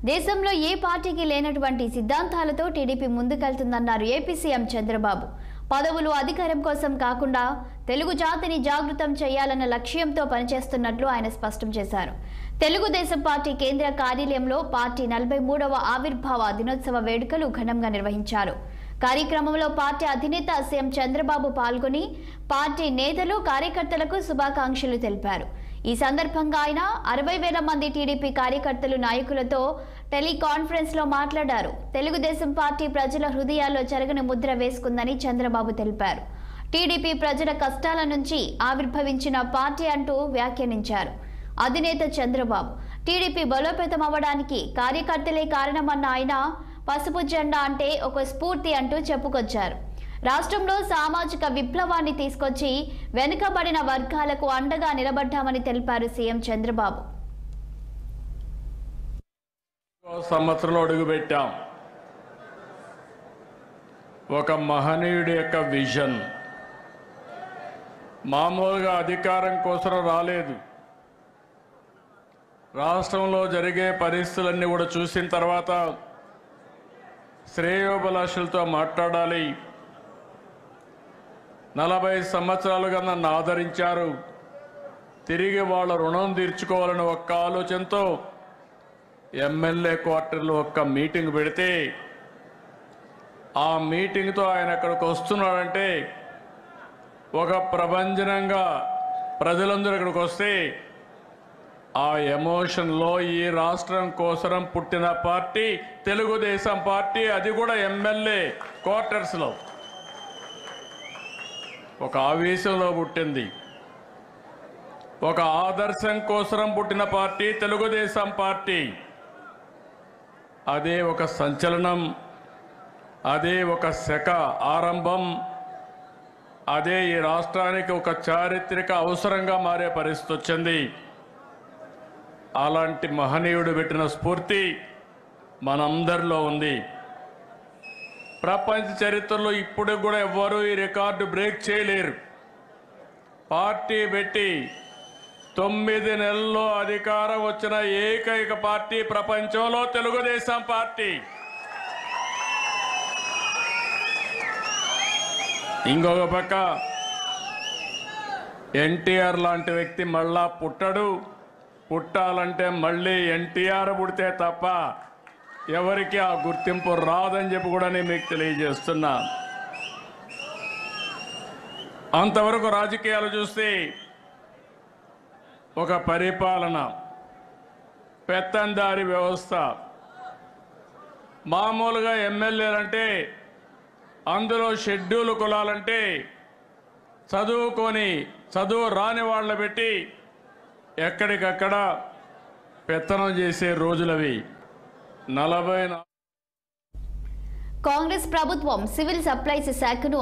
దేశంలో ఏ పార్టీకి లేనటువంటి సిద్ధాంతాలతో టీడీపీ ముందుకెళ్తుందన్నారు ఏపీ సీఎం చంద్రబాబు. పదవులు అధికారం కోసం కాకుండా తెలుగు జాతిని జాగృతం చేయాలన్న లక్ష్యంతో పనిచేస్తున్నట్లు ఆయన స్పష్టం చేశారు. తెలుగుదేశం పార్టీ కేంద్ర కార్యాలయంలో పార్టీ 43వ ఆవిర్భావ దినోత్సవ వేడుకలు ఘనంగా నిర్వహించారు. కార్యక్రమంలో పార్టీ అధినేత సీఎం చంద్రబాబు పాల్గొని పార్టీ నేతలు కార్యకర్తలకు శుభాకాంక్షలు తెలిపారు. ఈ సందర్భంగా ఆయన 60,000 మంది టీడీపీ కార్యకర్తలు నాయకులతో టెలికాన్ఫరెన్స్ లో మాట్లాడారు. తెలుగుదేశం పార్టీ ప్రజల హృదయాల్లో చెరగని ముద్ర వేసుకుందని చంద్రబాబు తెలిపారు. టీడీపీ ప్రజల కష్టాల నుంచి ఆవిర్భవించిన పార్టీ అంటూ వ్యాఖ్యానించారు. అధినేత చంద్రబాబు టీడీపీ బలోపేతం అవ్వడానికి కార్యకర్తలే కారణమన్న ఆయన పసుపు జెండా అంటే ఒక స్ఫూర్తి అంటూ చెప్పుకొచ్చారు. రాష్ట్రంలో సామాజిక విప్లవాన్ని తీసుకొచ్చి వెనుకబడిన వర్గాలకు అండగా నిలబడ్డామని తెలిపారు సీఎం చంద్రబాబు. సంవత్సరంలో అడుగుపెట్టాం. ఒక మహనీయుడి యొక్క విజన్. మామూలుగా అధికారం కోసం రాలేదు. రాష్ట్రంలో జరిగే పరిస్థితులన్నీ కూడా చూసిన తర్వాత శ్రేయోభిలాషులతో మాట్లాడాలి. 40 సంవత్సరాలుగా నన్ను ఆదరించారు, తిరిగి వాళ్ళ రుణం తీర్చుకోవాలని ఒక్క ఆలోచనతో ఎమ్మెల్యే క్వార్టర్లో ఒక్క మీటింగ్ పెడితే ఆ మీటింగ్తో ఆయన అక్కడికి వస్తున్నాడంటే ఒక ప్రభంజనంగా ప్రజలందరూ ఇక్కడికి వస్తే ఆ ఎమోషన్లో ఈ రాష్ట్రం కోసం పుట్టిన పార్టీ తెలుగుదేశం పార్టీ, అది కూడా ఎమ్మెల్యే క్వార్టర్స్లో ఒక ఆవేశంలో పుట్టింది. ఒక ఆదర్శం కోసం పుట్టిన పార్టీ తెలుగుదేశం పార్టీ. అదే ఒక సంచలనం, అదే ఒక శక ఆరంభం, అదే ఈ రాష్ట్రానికి ఒక చారిత్రక అవసరంగా మారే పరిస్థితి వచ్చింది. అలాంటి మహనీయుడు పెట్టిన స్ఫూర్తి మనందరిలో ఉంది. ప్రపంచ చరిత్రలో ఇప్పుడు కూడా ఎవ్వరూ ఈ రికార్డు బ్రేక్ చేయలేరు. పార్టీ పెట్టి 9 నెలల్లో అధికారం వచ్చిన ఏకైక పార్టీ ప్రపంచంలో తెలుగుదేశం పార్టీ. ఇంకొక పక్క ఎన్టీఆర్ లాంటి వ్యక్తి మళ్ళా పుట్టడు. పుట్టాలంటే మళ్ళీ ఎన్టీఆర్ పుడితే తప్ప ఎవరికి ఆ గుర్తింపు రాదని చెప్పి కూడా నేను మీకు తెలియజేస్తున్నా. అంతవరకు రాజకీయాలు చూస్తే ఒక పరిపాలన, పెత్తందారి వ్యవస్థ. మామూలుగా ఎమ్మెల్యేలంటే అందులో షెడ్యూల్ కులాలంటే చదువు రాని వాళ్ళ పెట్టి ఎక్కడికక్కడ పెత్తనం చేసే రోజులవి. 40 కాంగ్రెస్ ప్రభుత్వం సివిల్ సప్లైస్ శాఖను